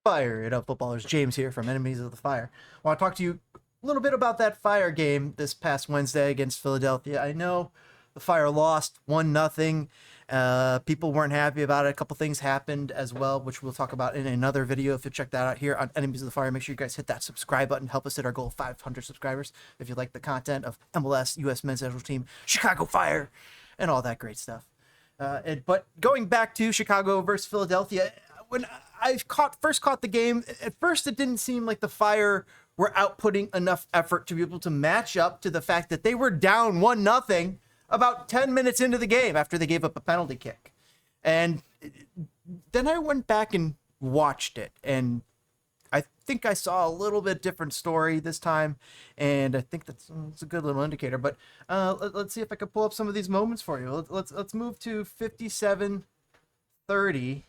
Fire it up, footballers. James here from Enemies of the Fire. I want to talk to you a little bit about that Fire game this past Wednesday against Philadelphia. I know the Fire lost 1-0. People weren't happy about it. A couple things happened as well, which we'll talk about in another video. If you check that out here on Enemies of the Fire, make sure you guys hit that subscribe button. Help us hit our goal of 500 subscribers. If you like the content of MLS, U.S. Men's National Team, Chicago Fire, and all that great stuff. But going back to Chicago versus Philadelphia, when I first caught the game, at first it didn't seem like the Fire were outputting enough effort to be able to match up to the fact that they were down 1-0 about 10 minutes into the game after they gave up a penalty kick. And then I went back and watched it, and I think I saw a little bit different story this time, and I think that's a good little indicator. But let's see if I can pull up some of these moments for you. Let's move to 57:30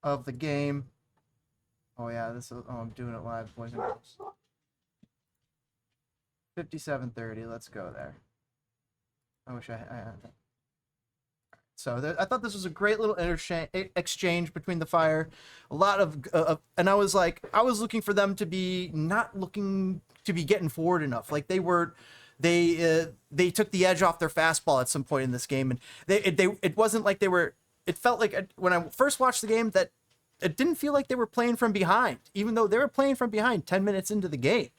of the game. Oh yeah, I'm doing it live, boys and girls. 57:30. Let's go there. I wish I had that. So I thought this was a great little exchange between the Fire. A lot of, and I was looking for them to be not looking to be getting forward enough. Like they took the edge off their fastball at some point in this game, and it wasn't like they were. It felt like when I first watched the game that it didn't feel like they were playing from behind, even though they were playing from behind 10 minutes into the game.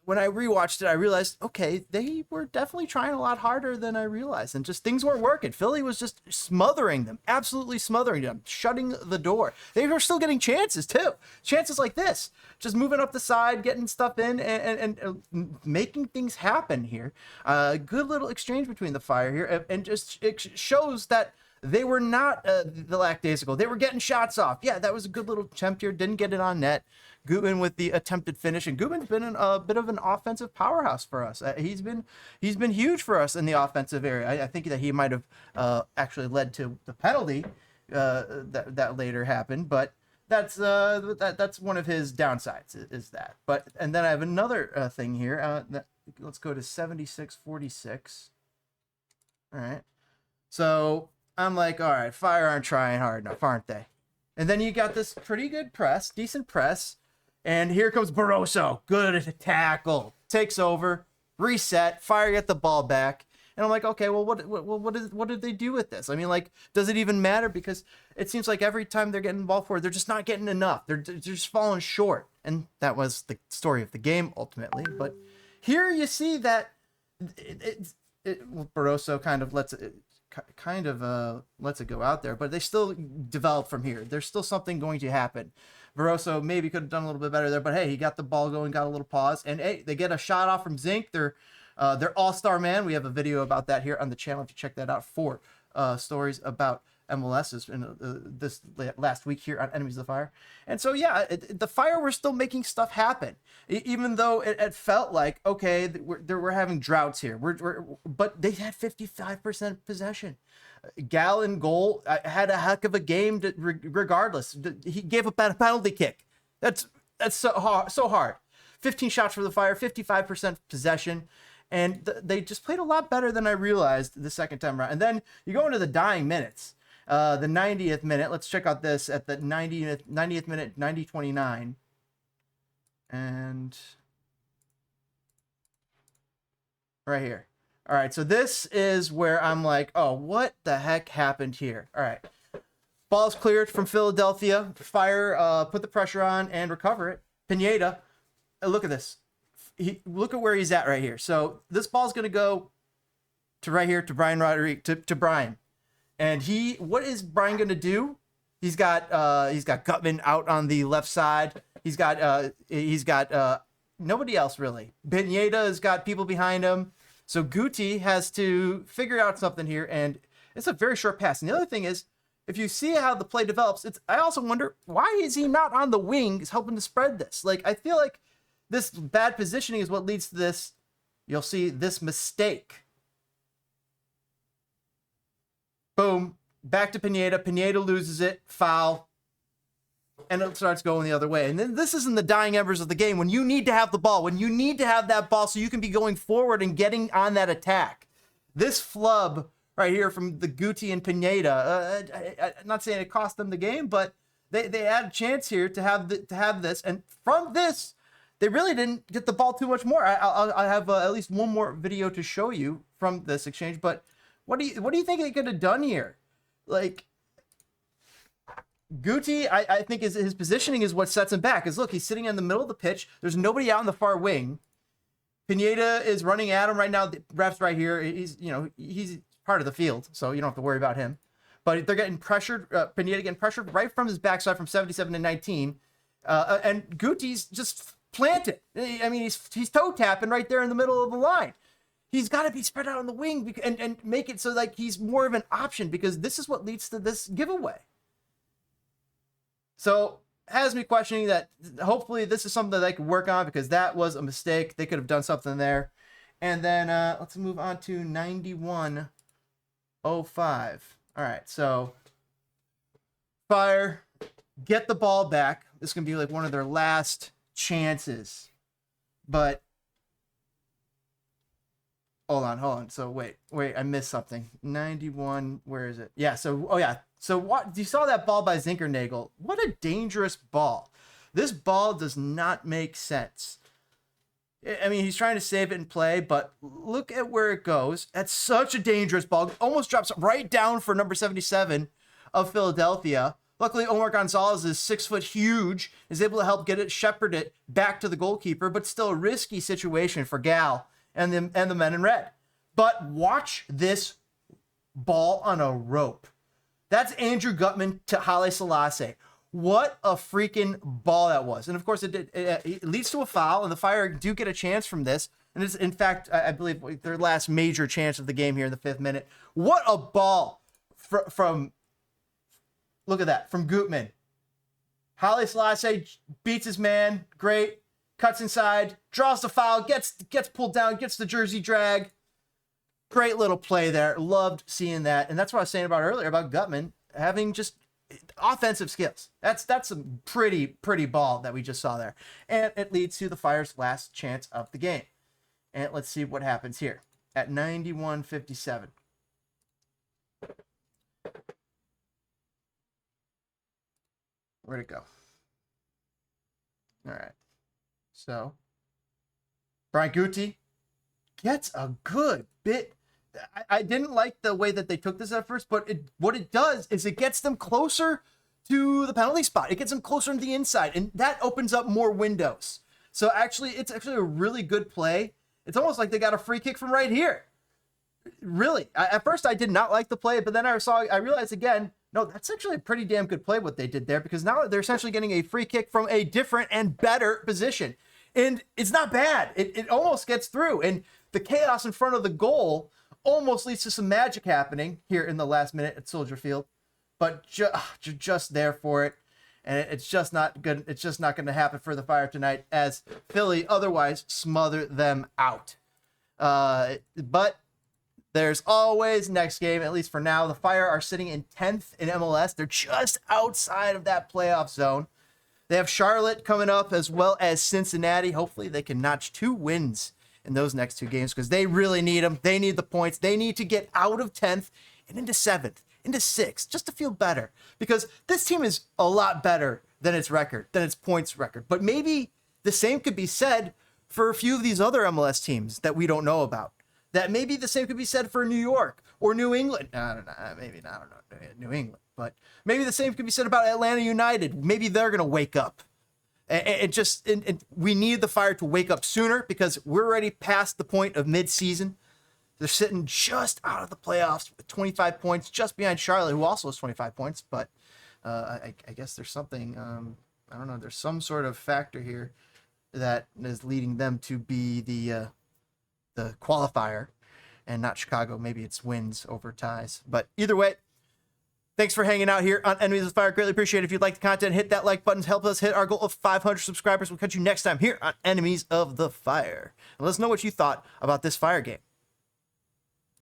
When I rewatched it, I realized, okay, they were definitely trying a lot harder than I realized, and just things weren't working. Philly was just smothering them, absolutely smothering them, shutting the door. They were still getting chances too, chances like this, just moving up the side, getting stuff in, and making things happen here. Good little exchange between the Fire here, and just it shows that they were not the lackadaisical. They were getting shots off. Yeah, that was a good little attempt here. Didn't get it on net. Gutman with the attempted finish, and Gutman's been a bit of an offensive powerhouse for us. He's been huge for us in the offensive area. I think that he might have actually led to the penalty that later happened, but that's one of his downsides is that. But and then I have another thing here. Let's go to 76:46. All right, so I'm like, all right, Fire aren't trying hard enough, aren't they? And then you got this pretty good press, decent press. And here comes Barroso. Good tackle. Takes over. Reset. Fire get the ball back. And I'm like, okay, well, what did they do with this? I mean, like, does it even matter? Because it seems like every time they're getting the ball forward, they're just not getting enough. They're just falling short. And that was the story of the game, ultimately. But here you see that Barroso kind of lets it go out there, but they still develop from here. There's still something going to happen. Barroso maybe could have done a little bit better there, but hey, he got the ball going, got a little pause, and hey, they get a shot off from Zink. They're all-star man. We have a video about that here on the channel if you check that out for stories about MLS's in this last week here on Enemies of the Fire. And so yeah, the Fire were still making stuff happen, even though it felt like, okay, we're having droughts here. But they had 55% possession. Gal in goal had a heck of a game regardless. He gave up a penalty kick. That's so hard. 15 shots for the Fire, 55% possession. And they just played a lot better than I realized the second time around. And then you go into the dying minutes. The 90th minute. Let's check out this at the 90th minute, 90:29. And right here. All right, so this is where I'm like, oh, what the heck happened here? All right. Ball's cleared from Philadelphia. Fire put the pressure on and recover it. Pineda, look at this. Look at where he's at right here. So this ball's going to go to right here to Brian Rodriguez, to Brian. And what is Brian going to do? He's got Gutman out on the left side. He's got nobody else really. Pineda has got people behind him. So Guti has to figure out something here, and it's a very short pass. And the other thing is, if you see how the play develops, I also wonder, why is he not on the wings helping to spread this? Like, I feel like this bad positioning is what leads to this. You'll see this mistake. Boom. Back to Pineda. Pineda loses it. Foul. And it starts going the other way. And then this is in the dying embers of the game, when you need to have the ball, when you need to have that ball so you can be going forward and getting on that attack. This flub right here from the Guti and Pineda, I'm not saying it cost them the game, but They had a chance here to have this, and from this, they really didn't get the ball too much more. I have at least one more video to show you from this exchange. But what do you think they could have done here? Like, Guti, I think his positioning is what sets him back. Is look, he's sitting in the middle of the pitch. There's nobody out in the far wing. Pineda is running at him right now. The ref's right here. He's part of the field, so you don't have to worry about him. But they're getting pressured. Pineda getting pressured right from his backside from 77 to 19, and Guti's just planted. I mean, he's toe tapping right there in the middle of the line. He's got to be spread out on the wing and make it so like he's more of an option, because this is what leads to this giveaway. So has me questioning that. Hopefully this is something that they can work on, because that was a mistake. They could have done something there. And then let's move on to 91-05. All right, so Fire get the ball back. This is going to be like one of their last chances. But hold on. So wait, I missed something. 91, where is it? Yeah, so So what you saw that ball by Zinkernagel? What a dangerous ball. This ball does not make sense. I mean, he's trying to save it and play, but look at where it goes. That's such a dangerous ball. Almost drops right down for number 77 of Philadelphia. Luckily, Omar Gonzalez is 6 foot huge, is able to help get it, shepherd it back to the goalkeeper, but still a risky situation for Gal and the men in red. But watch this ball on a rope. That's Andrew Gutman to Haile Selassie. What a freaking ball that was. And of course, it leads to a foul, and the Fire do get a chance from this. And it's, in fact, I believe their last major chance of the game here in the 5th minute. What a ball from look at that, from Gutman. Haile Selassie beats his man. Great. Cuts inside, draws the foul, gets pulled down, gets the jersey drag. Great little play there. Loved seeing that. And that's what I was saying about earlier about Gutman having just offensive skills. That's some pretty ball that we just saw there. And it leads to the Fire's last chance of the game. And let's see what happens here at 91-57. Where'd it go? All right. So Brian Guti gets a good bit. I didn't like the way that they took this at first, but what it does is it gets them closer to the penalty spot. It gets them closer to the inside, and that opens up more windows. So it's actually a really good play. It's almost like they got a free kick from right here. Really, at first I did not like the play, but then I realized again, no, that's actually a pretty damn good play what they did there, because now they're essentially getting a free kick from a different and better position. And it's not bad. It almost gets through, and the chaos in front of the goal almost leads to some magic happening here in the last minute at Soldier Field, but just there for it, and it's just not good. It's just not going to happen for the Fire tonight, as Philly otherwise smother them out. But there's always next game. At least for now, the Fire are sitting in 10th in MLS. They're just outside of that playoff zone. They have Charlotte coming up, as well as Cincinnati. Hopefully they can notch 2 wins in those next 2 games, because they really need them. They need the points. They need to get out of 10th and into 7th, into 6th, just to feel better, because this team is a lot better than its record, than its points record. But maybe the same could be said for a few of these other MLS teams that we don't know about. That maybe the same could be said for New York or New England. I don't know, maybe not, I don't know, New England, but maybe the same could be said about Atlanta United. Maybe they're going to wake up. And we need the Fire to wake up sooner, because we're already past the point of mid-season. They're sitting just out of the playoffs with 25 points, just behind Charlotte, who also has 25 points. But I guess there's something, I don't know, there's some sort of factor here that is leading them to be the qualifier and not Chicago. Maybe it's wins over ties. But either way, thanks for hanging out here on Enemies of the Fire. Greatly appreciate it. If you'd like the content, hit that like button. Help us hit our goal of 500 subscribers. We'll catch you next time here on Enemies of the Fire. And let us know what you thought about this Fire game.